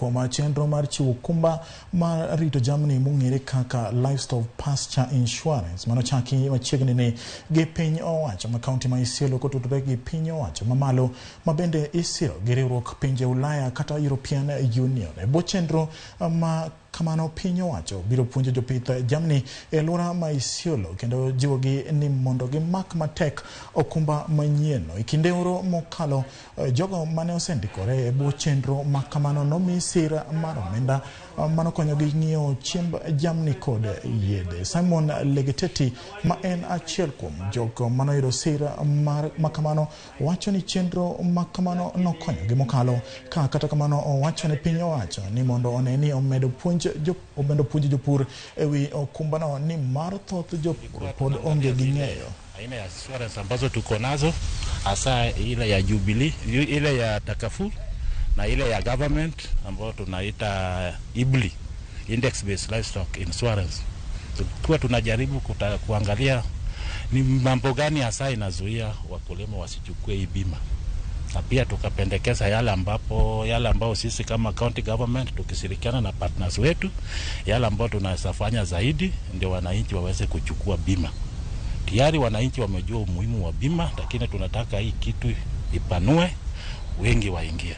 kuom chenro mar chiwo okumba mar rito jamni mong'ere kaka livestock pasture insurance mano chaki machiegni ni gi piny owacho ma kaunti ma Isiolo kotudore gi piny owacho mamalo ma bende isiro gi riwruok pinje Ulaya kata European Union. Bo chenro ma kamano piny owacho biro puonjo jopith jamni e alwora ma Isiolo kendo jiwogi ni mondo gimak matek okumba manyieno. E kinde oro mokalo jogo mane osendikore e bo chenro ma kamano nomi sira mar omenda mano konyogi ng'iewo chiemb jamni kod yedhe. Simon Legeteti ma en achiel kuom jogo manoyudo sira ma kamano wacho ni chenro ma kamano nokonyogi mokalo kata kamano owacho ne piny owacho ni mondo one ni omedo puonj jopur ewi okumbano ni mar thoth jopur pod onge gi ng'eyo. Aina ya insurance ambazo tuko nazo hasa ile ya Jubilee, ile ya Takaful na ile ya government ambayo tunaita IBLI, Index Based Livestock Insurance. Tukiwa tunajaribu kuangalia ni mambo gani hasa inazuia wakulima wasichukue hii bima. Na pia tukapendekeza yale ambao sisi kama county government tukishirikiana na partners wetu yale ambao tunaweza fanya zaidi ndio wananchi waweze kuchukua bima. Tayari wananchi wamejua umuhimu wa bima, lakini tunataka hii kitu ipanue, wengi waingie.